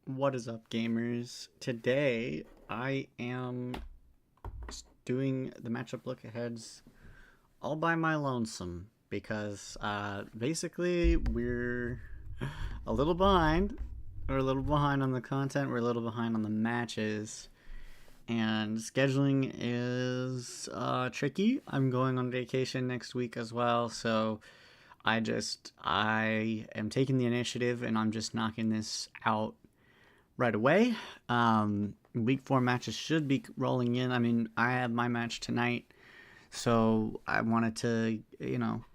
What is up, gamers? Today I am doing the matchup look aheads all by my lonesome because basically we're a little behind. We're a little behind on the content, we're a little behind on the matches, and scheduling is tricky. I'm going on vacation next week as well, so I am taking the initiative and I'm just knocking this out right away. Week four matches should be rolling in. I mean, I have my match tonight, so I wanted to,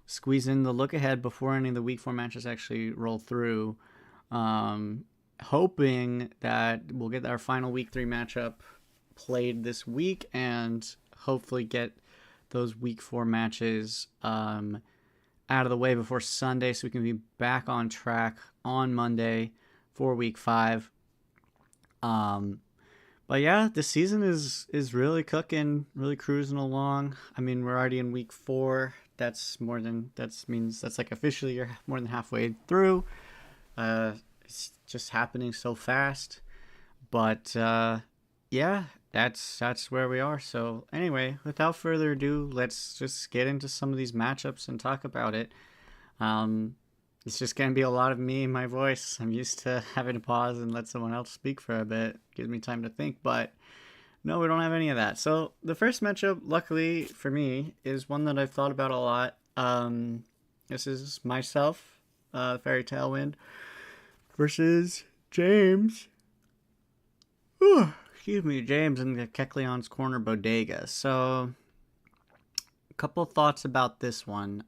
squeeze in the look ahead before any of the week four matches actually roll through. Um, Hoping that we'll get our final week three matchup played this week and hopefully get those week four matches out of the way before Sunday so we can be back on track on Monday for week five. Um, but yeah, this season is really cooking, really cruising along. I mean, we're already in week four. That's like officially you're more than halfway through. It's just happening so fast. But yeah, that's where we are. So anyway, without further ado, let's just get into some of these matchups and talk about it. Um, it's just gonna be a lot of me and my voice. I'm used to having to pause and let someone else speak for a bit. Gives me time to think, but no, we don't have any of that. So the first matchup, luckily for me, is one that I've thought about a lot. This is myself, Fairy Tailwind, versus James. Excuse me, James in the Kecleon's Corner Bodega. So, a couple thoughts about this one.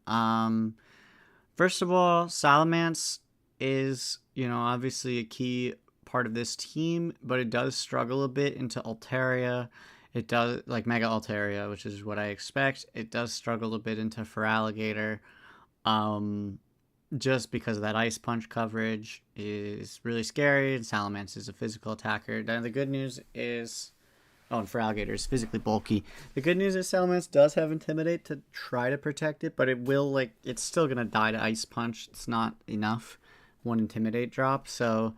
First of all, Salamence is, obviously a key part of this team, but it does struggle a bit into Altaria. It does, like Mega Altaria, which is what I expect. It does struggle a bit into Feraligatr. Just because of that Ice Punch coverage is really scary, and Salamence is a physical attacker. Now, the good news is, and Feraligatr is physically bulky. The good news is Salamence does have Intimidate to try to protect it, but it's still going to die to Ice Punch. It's not enough. One Intimidate drop, so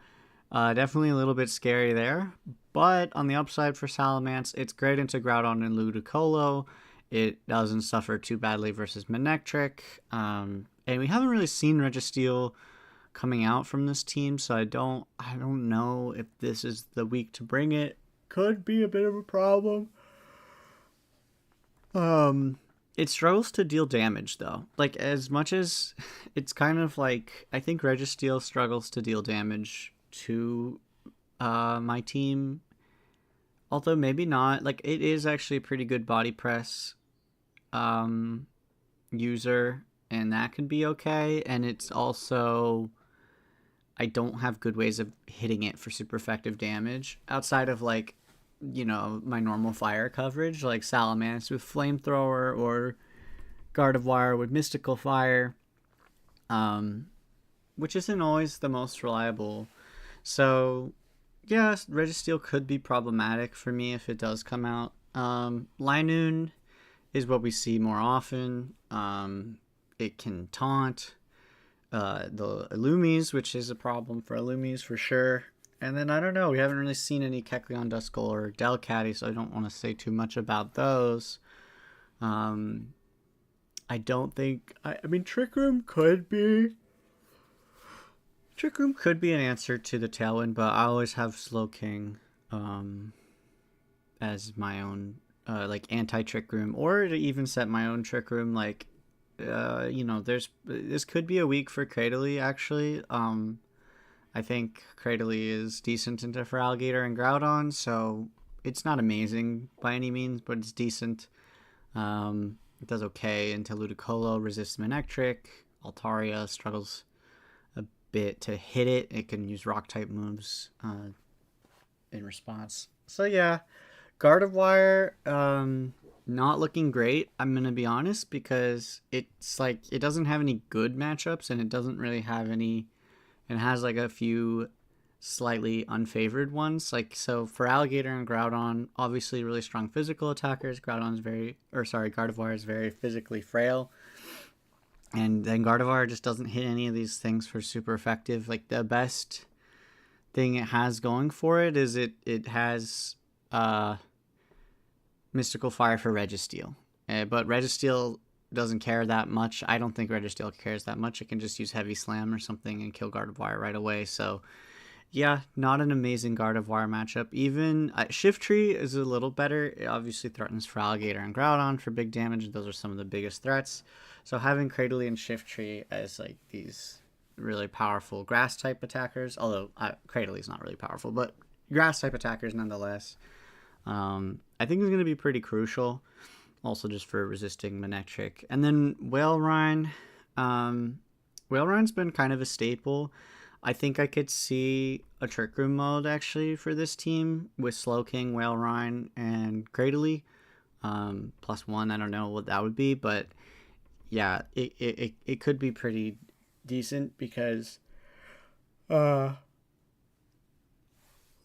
definitely a little bit scary there. But on the upside for Salamence, it's great into Groudon and Ludicolo. It doesn't suffer too badly versus Manectric. And we haven't really seen Registeel coming out from this team, so I don't know if this is the week to bring it. Could be a bit of a problem. It struggles to deal damage though. Like, as much as it's kind of like, I think Registeel struggles to deal damage to my team. Although maybe not. Like, it is actually a pretty good body press user, and that can be okay. And it's also, I don't have good ways of hitting it for super effective damage outside of like, my normal fire coverage, like Salamence with Flamethrower or Gardevoir with Mystical Fire, which isn't always the most reliable. So yeah, Registeel could be problematic for me if it does come out. Linoon is what we see more often. It can taunt the Illumies, which is a problem for Illumies for sure. And then, I don't know, we haven't really seen any Kecleon, Duskull, or Delcatty, so I don't want to say too much about those. I don't think... I mean, Trick Room could be... Trick Room could be an answer to the Tailwind, but I always have Slowking as my own, like, anti-Trick Room, or to even set my own Trick Room, like, this could be a week for Cradily, actually. I think Cradily is decent into Feraligatr and Groudon, so it's not amazing by any means, but it's decent. It does okay into Ludicolo, resists Manectric. Altaria struggles a bit to hit it. It can use Rock-type moves in response. So yeah, Gardevoir, not looking great, I'm going to be honest, because it's like, it doesn't have any good matchups, and it doesn't really have any... It has like a few slightly unfavored ones. Like, so Feraligatr and Groudon, obviously really strong physical attackers. Gardevoir is very physically frail. And then Gardevoir just doesn't hit any of these things for super effective. Like, the best thing it has going for it is it has uh, Mystical Fire for Registeel. But Registeel doesn't care that much. I don't think Registeel cares that much. It can just use Heavy Slam or something and kill Guard of Wire right away. So, yeah, not an amazing Guard of Wire matchup. Even Shift Tree is a little better. It obviously threatens for Alligator and Groudon for big damage. Those are some of the biggest threats. So having Cradily and Shift Tree as like these really powerful grass type attackers, although Cradily is not really powerful, but grass type attackers nonetheless, I think is going to be pretty crucial. Also just for resisting Manectric. And then Whalewine. Whalerine's been kind of a staple. I think I could see a Trick Room mode actually for this team with Slowking, Whalerine, and Cradily. +1, I don't know what that would be, but yeah, it could be pretty decent because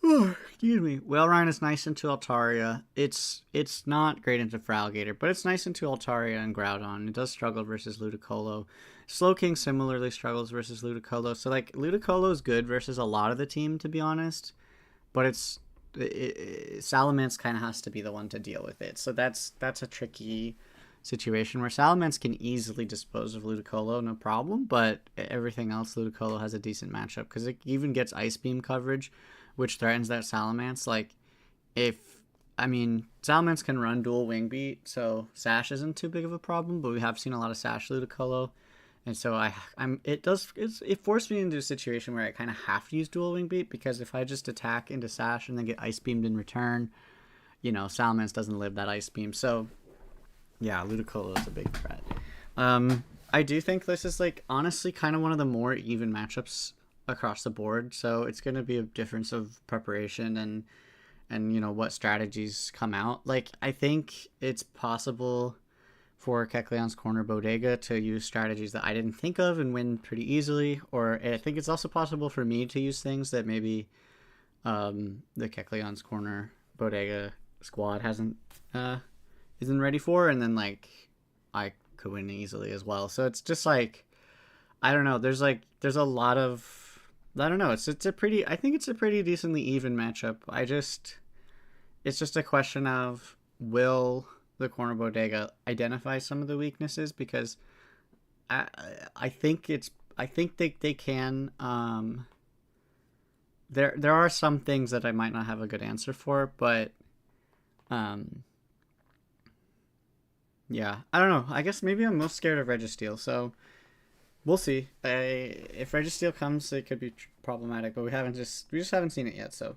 excuse me. Whalerion is nice into Altaria. It's not great into Feraligatr, but it's nice into Altaria and Groudon. It does struggle versus Ludicolo. Slowking similarly struggles versus Ludicolo. So like Ludicolo is good versus a lot of the team, to be honest, but Salamence kind of has to be the one to deal with it. So that's a tricky situation where Salamence can easily dispose of Ludicolo, no problem, but everything else Ludicolo has a decent matchup because it even gets Ice Beam coverage, which threatens that Salamence. Like, Salamence can run dual Wing Beat, so Sash isn't too big of a problem, but we have seen a lot of Sash Ludicolo, and so it forced me into a situation where I kind of have to use dual Wing Beat, because if I just attack into Sash and then get Ice Beamed in return, Salamence doesn't live that Ice Beam, so yeah, Ludicolo is a big threat. I do think this is, like, honestly kind of one of the more even matchups across the board, so it's going to be a difference of preparation and what strategies come out. Like, I think it's possible for Kecleon's Corner Bodega to use strategies that I didn't think of and win pretty easily, or I think it's also possible for me to use things that maybe the Kecleon's Corner Bodega squad isn't ready for, and then like I could win easily as well. So it's just like, I don't know, there's a lot of, I don't know. I think it's a pretty decently even matchup. It's just a question of, will the Corner Bodega identify some of the weaknesses? Because I think they can. There are some things that I might not have a good answer for, but yeah, I don't know. I guess maybe I'm most scared of Registeel, so we'll see. If Registeel comes, it could be problematic, but we just haven't seen it yet, so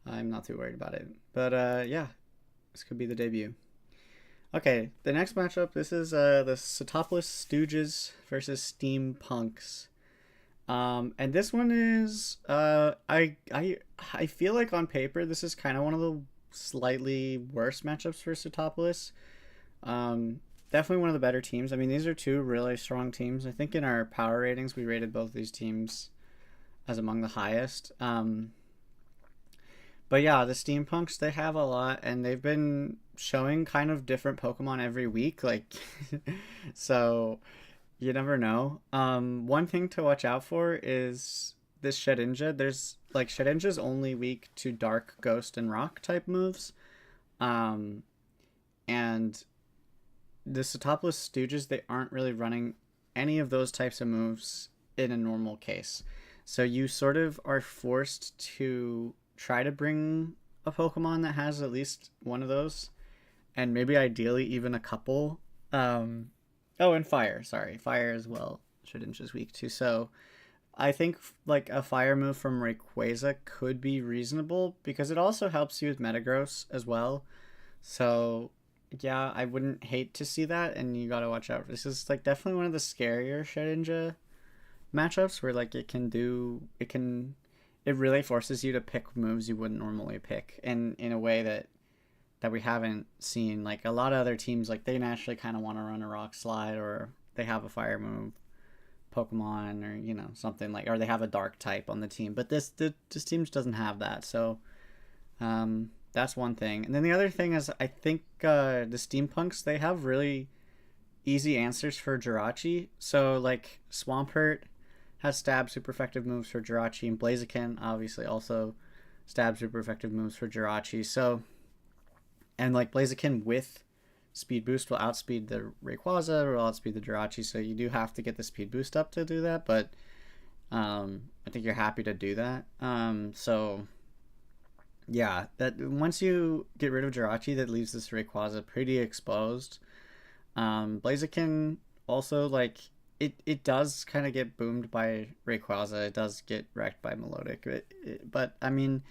I'm not too worried about it. But yeah, this could be the debut. Okay, the next matchup. This is the Setopolis Stooges versus Steampunks. And this one is I feel like on paper this is kind of one of the slightly worse matchups for Setopolis. Definitely one of the better teams. I mean, these are two really strong teams. I think in our power ratings, we rated both these teams as among the highest. But yeah, the Steampunks, they have a lot, and they've been showing kind of different Pokemon every week. Like, so you never know. One thing to watch out for is this Shedinja. Shedinja's only weak to Dark, Ghost, and Rock type moves. And the Setopolis Stooges, they aren't really running any of those types of moves in a normal case. So you sort of are forced to try to bring a Pokemon that has at least one of those, and maybe ideally even a couple. And Fire. Sorry, Fire as well. Shedinja's weak too. So I think like a Fire move from Rayquaza could be reasonable, because it also helps you with Metagross as well. So yeah, I wouldn't hate to see that, and you gotta watch out. This is like definitely one of the scarier Shedinja matchups where like it really forces you to pick moves you wouldn't normally pick, and in a way that we haven't seen. Like a lot of other teams, like they naturally kind of want to run a Rock Slide, or they have a Fire move Pokemon, or something like, or they have a Dark type on the team, but this team just doesn't have that. So that's one thing. And then the other thing is, I think the Steampunks, they have really easy answers for Jirachi. So like Swampert has stab super effective moves for Jirachi, and Blaziken obviously also stab super effective moves for Jirachi. So, and like Blaziken with speed boost will outspeed the Rayquaza, or will outspeed the Jirachi. So you do have to get the speed boost up to do that, but I think you're happy to do that. So yeah, that once you get rid of Jirachi, that leaves this Rayquaza pretty exposed. Blaziken also, like, it does kind of get boomed by Rayquaza. It does get wrecked by Melodic, but I mean,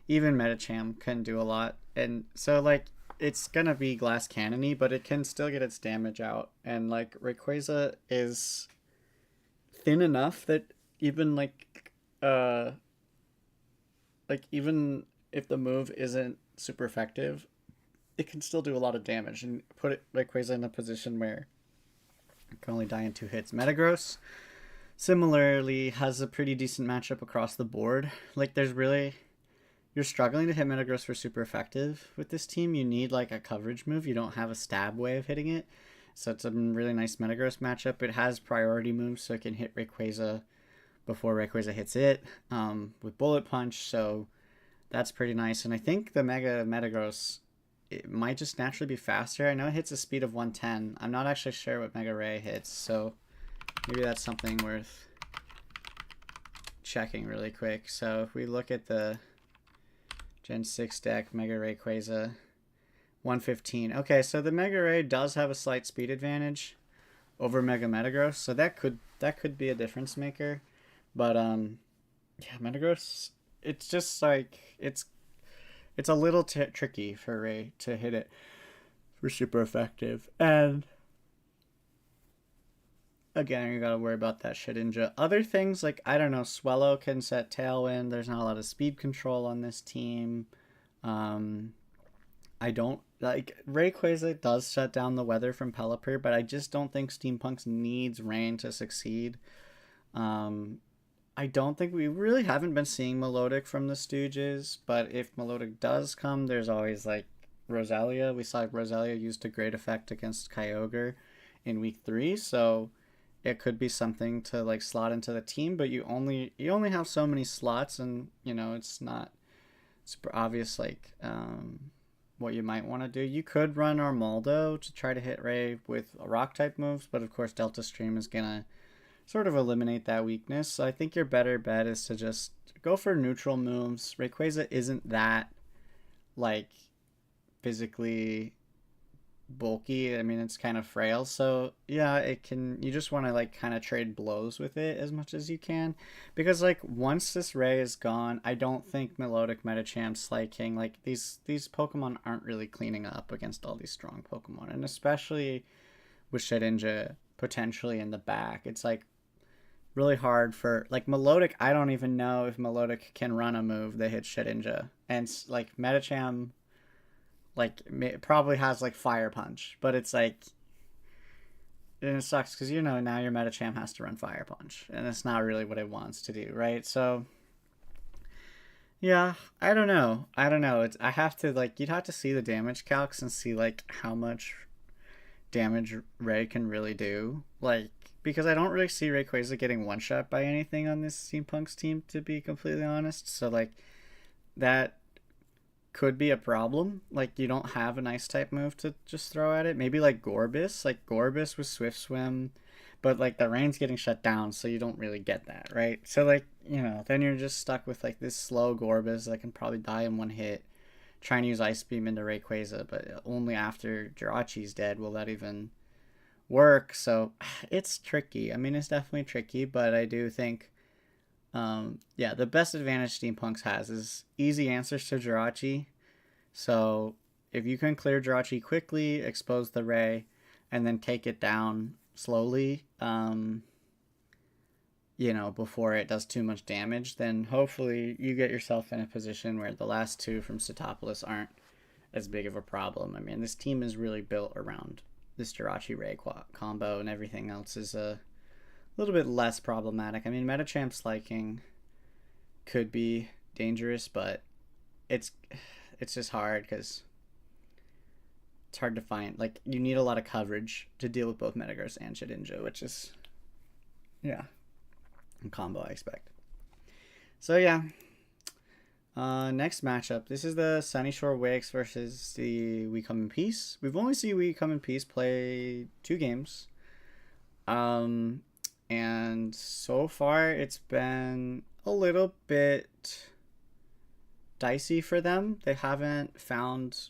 even Medicham can do a lot, and so like it's gonna be glass cannony, but it can still get its damage out. And like Rayquaza is thin enough that even uh even if the move isn't super effective, it can still do a lot of damage and put it Rayquaza in a position where it can only die in 2 hits. Metagross similarly has a pretty decent matchup across the board. Like there's really, you're struggling to hit Metagross for super effective with this team. You need like a coverage move. You don't have a stab way of hitting it. So it's a really nice Metagross matchup. It has priority moves, so it can hit Rayquaza before Rayquaza hits it with Bullet Punch. So that's pretty nice. And I think the Mega Metagross, it might just naturally be faster. I know it hits a speed of 110. I'm not actually sure what Mega Ray hits, so maybe that's something worth checking really quick. So if we look at the Gen 6 deck, Mega Rayquaza, 115. Okay, so the Mega Ray does have a slight speed advantage over Mega Metagross, so that could be a difference maker. But yeah, Metagross, it's just like it's a little tricky for Ray to hit it for super effective. And again, you gotta worry about that Shedinja. Other things, like, I don't know, Swellow can set Tailwind. There's not a lot of speed control on this team. I don't like Rayquaza does shut down the weather from Pelipper, but I just don't think Steampunks needs rain to succeed. I don't think we really haven't been seeing Melodic from the Stooges, but if Melodic does come, there's always like Rosalia. We saw Rosalia used to great effect against Kyogre in week 3, so it could be something to like slot into the team, but you only have so many slots, and you know it's not super obvious like what you might want to do. You could run Armaldo to try to hit Ray with rock type moves, but of course Delta Stream is gonna sort of eliminate that weakness. So I think your better bet is to just go for neutral moves. Rayquaza isn't that like physically bulky. I mean, it's kind of frail, so yeah, it can, you just want to like kind of trade blows with it as much as you can, because like once this Ray is gone, I don't think Melodic, Medicham, Slaking, like these Pokemon aren't really cleaning up against all these strong Pokemon, and especially with Shedinja potentially in the back, it's like really hard for like Melodic. I don't even know if Melodic can run a move that hits Shedinja, and like Medicham like probably has like Fire Punch, but it's like, and it sucks because you know now your Medicham has to run Fire Punch, and it's not really what it wants to do, right? So yeah, I don't know. It's, I have to like, you'd have to see the damage calcs and see like how much damage Ray can really do, like, because I don't really see Rayquaza getting one shot by anything on this Steampunks team, to be completely honest. So like that could be a problem. Like you don't have a nice type move to just throw at it. Maybe like Gorbis. Like Gorbis with Swift Swim, but like the rain's getting shut down, so you don't really get that, right? So like, you know, then you're just stuck with like this slow Gorbis that can probably die in one hit. Trying to use Ice Beam into Rayquaza, but only after Jirachi's dead will that even work. So it's tricky. I mean, it's definitely tricky, but I do think yeah, the best advantage Steampunks has is easy answers to Jirachi. So if you can clear Jirachi quickly, expose the Ray, and then take it down slowly, you know, before it does too much damage, then hopefully you get yourself in a position where the last two from Setopolis aren't as big of a problem. I mean, this team is really built around this Jirachi Ray combo, and everything else is a little bit less problematic. I mean, Medicham Slaking could be dangerous, but it's just hard because it's hard to find. Like, you need a lot of coverage to deal with both Metagross and Shedinja, which is, yeah. combo, I expect. So yeah, next matchup. This is the Sunny Shore Wakes versus the We Come in Peace. We've only seen We Come in Peace play 2 games. Um, and so far it's been a little bit dicey for them. They haven't found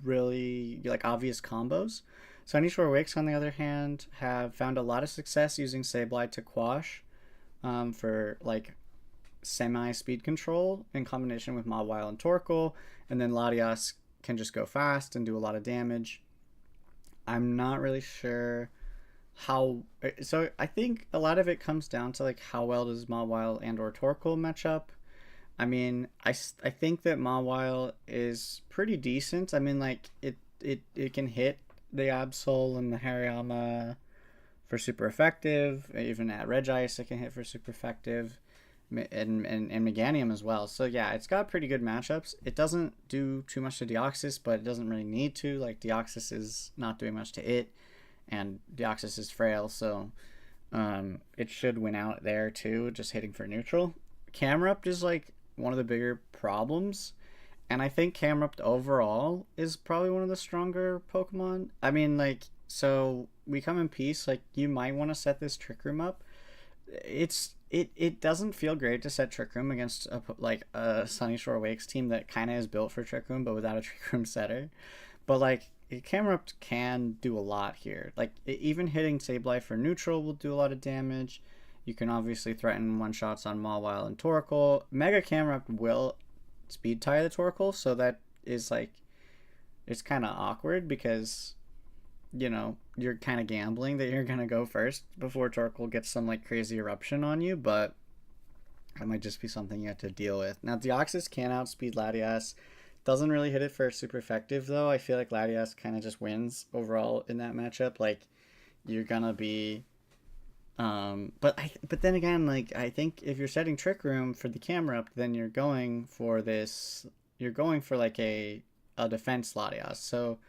really like obvious combos. Sunny Shore Wakes, on the other hand, have found a lot of success using Sableye to quash for like semi speed control in combination with Mawile and Torkoal, and then Latias can just go fast and do a lot of damage. I'm not really sure how. So I think a lot of it comes down to like how well does Mawile and or Torkoal match up. I mean, I think that Mawile is pretty decent. I mean, like it can hit the Absol and the Hariyama for super effective. Even at Regice, it can hit for super effective, and Meganium as well. So yeah, it's got pretty good matchups. It doesn't do too much to Deoxys, but it doesn't really need to. Like Deoxys is not doing much to it, and Deoxys is frail, so it should win out there too. Just hitting for neutral. Camerupt is like one of the bigger problems, and I think Camerupt overall is probably one of the stronger Pokemon. I mean, like, so We Come in Peace, like, you might want to set this Trick Room up. It doesn't feel great to set Trick Room against a Sunny Shore Wakes team that kind of is built for Trick Room, but without a Trick Room setter. But like, Camerupt can do a lot here. Like, even hitting Sableye for neutral will do a lot of damage. You can obviously threaten one shots on Mawile and Torkoal. Mega Camerupt will speed tie the Torkoal, so that is like, it's kind of awkward because you're kind of gambling that you're gonna go first before Torkoal gets some like crazy eruption on you, but that might just be something you have to deal with. Now Deoxys can outspeed Latias. Doesn't really hit it for super effective though. I feel like Latias kind of just wins overall in that matchup. Like you're gonna be but then again, like I think if you're setting Trick Room for the Camerupt, then you're going for this. You're going for like a defense Latias. So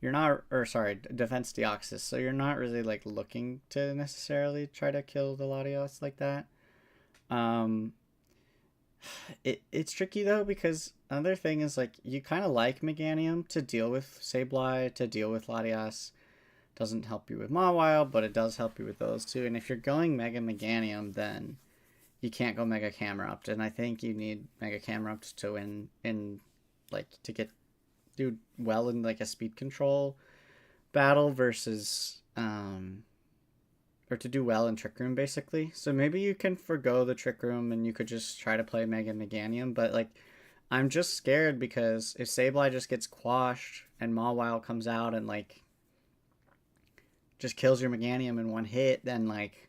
you're not, or sorry, defense Deoxys. So you're not really like looking to necessarily try to kill the Latias like that. Um, it's tricky though because another thing is like you kind of like Meganium to deal with Sableye, to deal with Latias. Doesn't help you with Mawile, but it does help you with those two. And if you're going Mega Meganium, then you can't go Mega Camerupt. And I think you need Mega Camerupt to win in like to do well in like a speed control battle versus or to do well in Trick Room basically. So maybe you can forgo the Trick Room and you could just try to play Mega Meganium, but like I'm just scared because if Sableye just gets quashed and Mawile comes out and like just kills your Meganium in one hit, then like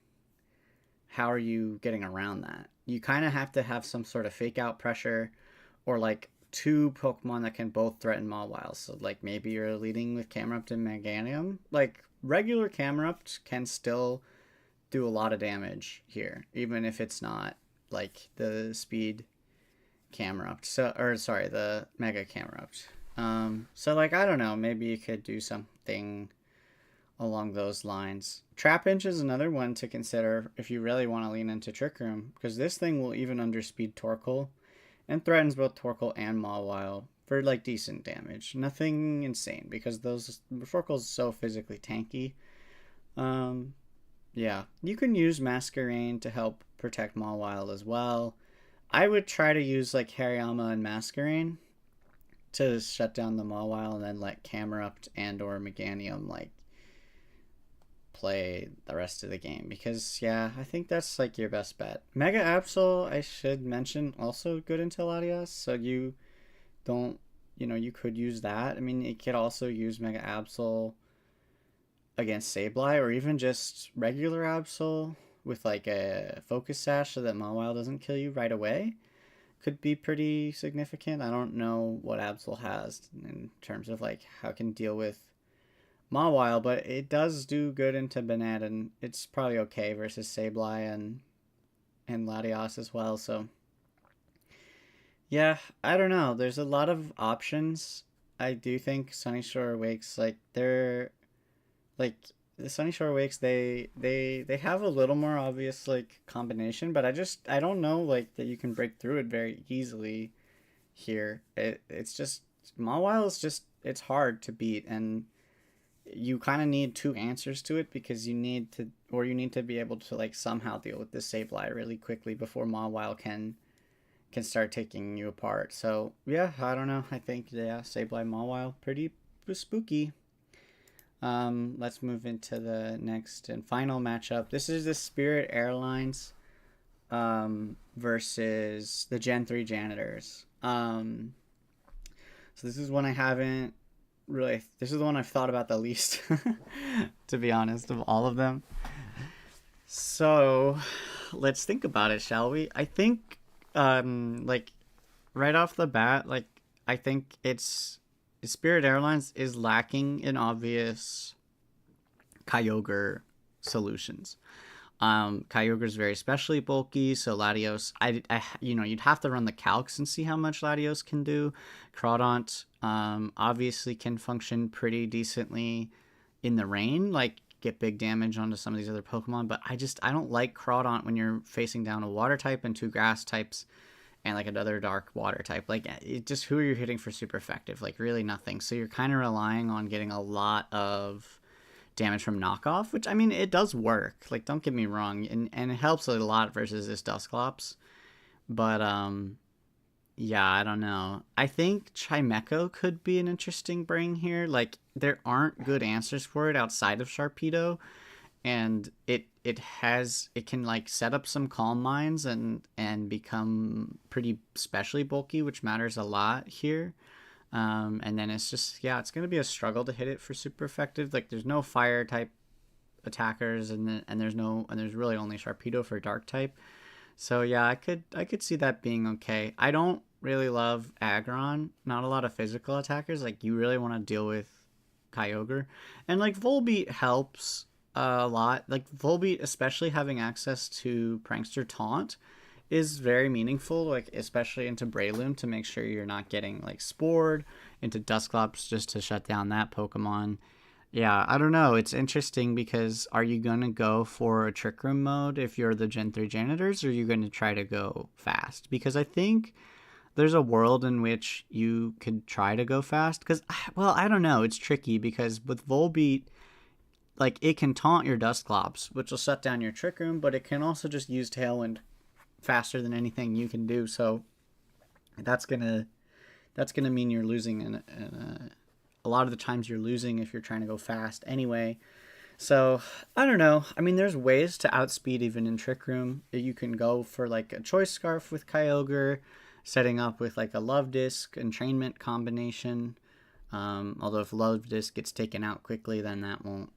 how are you getting around that? You kind of have to have some sort of fake out pressure or like two Pokemon that can both threaten Mawile. So like maybe you're leading with Camerupt and Meganium. Like regular Camerupt can still do a lot of damage here, even if it's not like the speed Camerupt. So or sorry, the Mega Camerupt. So like I don't know, maybe you could do something along those lines. Trapinch is another one to consider if you really want to lean into Trick Room, because this thing will even underspeed Torkoal and threatens both Torkoal and Mawile for like decent damage. Nothing insane because those Torkoal's so physically tanky. Yeah, you can use Masquerain to help protect Mawile as well. I would try to use like Hariyama and Masquerain to shut down the Mawile and then let Camerupt and or Meganium like play the rest of the game because yeah, I think that's like your best bet. Mega Absol, I should mention, also good into Latias, so you don't, you could use that. I mean, you could also use Mega Absol against Sableye or even just regular Absol with like a Focus Sash so that Mawile doesn't kill you right away. Could be pretty significant. I don't know what Absol has in terms of like how it can deal with Mawile, but it does do good into Banette, and it's probably okay versus Sableye and Latias as well. So yeah, I don't know. There's a lot of options. I do think Sunny Shore Wakes like they're like the Sunny Shore Wakes, they have a little more obvious like combination, but I don't know like that you can break through it very easily here. It's just Mawile is just it's hard to beat, and you kind of need two answers to it because you need to be able to like somehow deal with this Sableye really quickly before Mawile can start taking you apart. So yeah, I don't know. I think yeah, Sableye Mawile pretty spooky. Let's move into the next and final matchup. This is the Spirit Airlines versus the Gen 3 Janitors. So this is one I haven't really. This is the one I've thought about the least, to be honest, of all of them. So let's think about it, shall we? I think, like right off the bat, like I think it's Spirit Airlines is lacking in obvious Kyogre solutions. Kyogre is very specially bulky, so Latios, you'd have to run the calcs and see how much Latios can do. Crawdont, obviously can function pretty decently in the rain, like get big damage onto some of these other Pokemon, but I don't like Crawdont when you're facing down a water type and two grass types and like another dark water type. Like it just who are you hitting for super effective? Like really nothing. So you're kind of relying on getting a lot of damage from knockoff, which I mean it does work. Like don't get me wrong, and it helps a lot versus this Dusclops. But yeah, I don't know. I think Chimecho could be an interesting bring here. Like there aren't good answers for it outside of Sharpedo, and it can like set up some calm minds and become pretty specially bulky, which matters a lot here. And then it's just yeah, it's gonna be a struggle to hit it for super effective. Like there's no fire type attackers, and there's really only Sharpedo for dark type. So yeah, I could see that being okay. I don't really love Aggron. Not a lot of physical attackers. Like you really want to deal with Kyogre, and like Volbeat helps a lot. Like Volbeat, especially having access to Prankster Taunt, is very meaningful. Like especially into Breloom to make sure you're not getting like spored into Dusclops just to shut down that Pokemon. Yeah, I don't know. It's interesting because are you going to go for a Trick Room mode if you're the Gen 3 Janitors, or are you going to try to go fast? Because I think there's a world in which you could try to go fast. Because, well, I don't know. It's tricky because with Volbeat, like, it can taunt your Dusclops, which will shut down your Trick Room, but it can also just use Tailwind faster than anything you can do. So that's gonna mean you're losing in a lot of the times you're losing if you're trying to go fast anyway. So I don't know. I mean, there's ways to outspeed even in Trick Room. You can go for like a Choice Scarf with Kyogre, setting up with like a Love Disc entrainment combination. Although if Love Disc gets taken out quickly, then that won't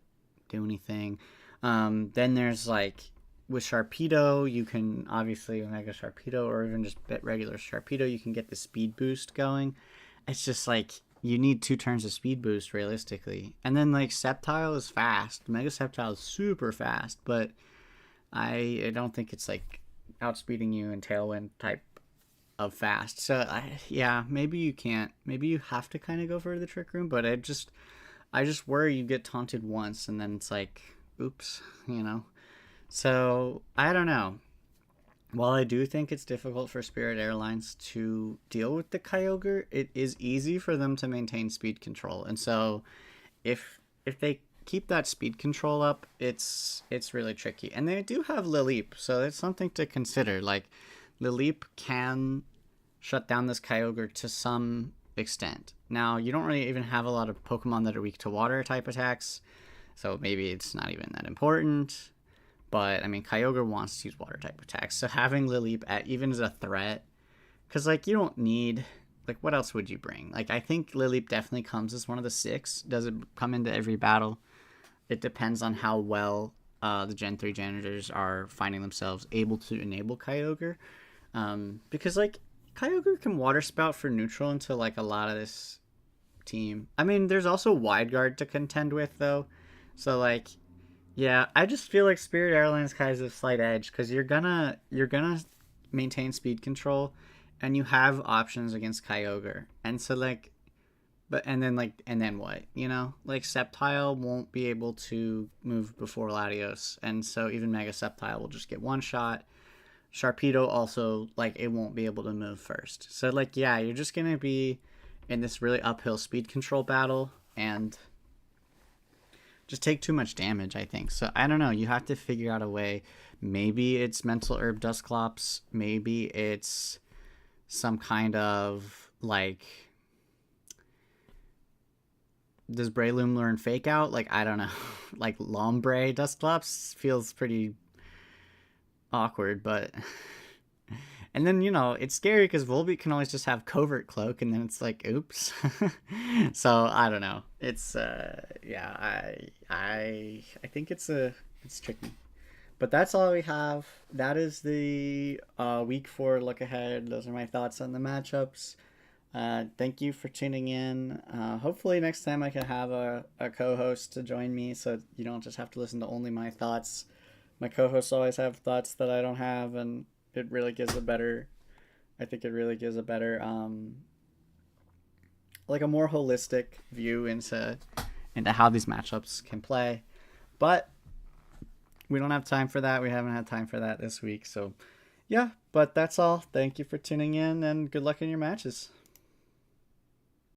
do anything. Then there's like with Sharpedo, you can obviously Mega Sharpedo or even just regular Sharpedo, you can get the speed boost going. It's just like you need 2 turns of speed boost realistically. And then like Sceptile is fast. Mega Sceptile is super fast, but I don't think it's like outspeeding you in Tailwind type of fast. So yeah, maybe you can't. Maybe you have to kind of go for the Trick Room, but I just worry you get taunted once and then it's like oops, you know. So I don't know. While I do think it's difficult for Spirit Airlines to deal with the Kyogre, it is easy for them to maintain speed control. And so if they keep that speed control up, it's really tricky. And they do have Lileep, so it's something to consider. Like Lileep can shut down this Kyogre to some extent. Now, you don't really even have a lot of Pokemon that are weak to water type attacks, so maybe it's not even that important. But, I mean, Kyogre wants to use water type attacks. So having Lileep even as a threat, because, like, you don't need, like, what else would you bring? Like, I think Lileep definitely comes as one of the 6. Does it come into every battle? It depends on how well the Gen 3 Janitors are finding themselves able to enable Kyogre. Because, like, Kyogre can water spout for neutral into, like, a lot of this team. I mean, there's also Wide Guard to contend with, though. So, like, yeah, I just feel like Spirit Airlines has a slight edge because you're gonna maintain speed control, and you have options against Kyogre, and so like But and then what? You know, like Sceptile won't be able to move before Latios, and so even Mega Sceptile will just get one shot. Sharpedo also, like, it won't be able to move first. So like, yeah, you're just gonna be in this really uphill speed control battle and just take too much damage, I think. So I don't know. You have to figure out a way. Maybe it's Mental Herb Dusclops. Maybe it's some kind of like. Does Breloom learn Fake Out? Like, I don't know. Like Lombre Dusclops feels pretty awkward, but. And then, you know, it's scary because Volbeat can always just have Covert Cloak, and then it's like, oops. So I don't know. It's yeah, I think it's tricky. But that's all we have. That is the week 4 look ahead. Those are my thoughts on the matchups. Thank you for tuning in. Hopefully next time I can have a co-host to join me, so you don't just have to listen to only my thoughts. My co-hosts always have thoughts that I don't have, and it really gives a better. I think it really gives a better, like a more holistic view into how these matchups can play. But we don't have time for that. We haven't had time for that this week. So, yeah, but that's all. Thank you for tuning in, and good luck in your matches.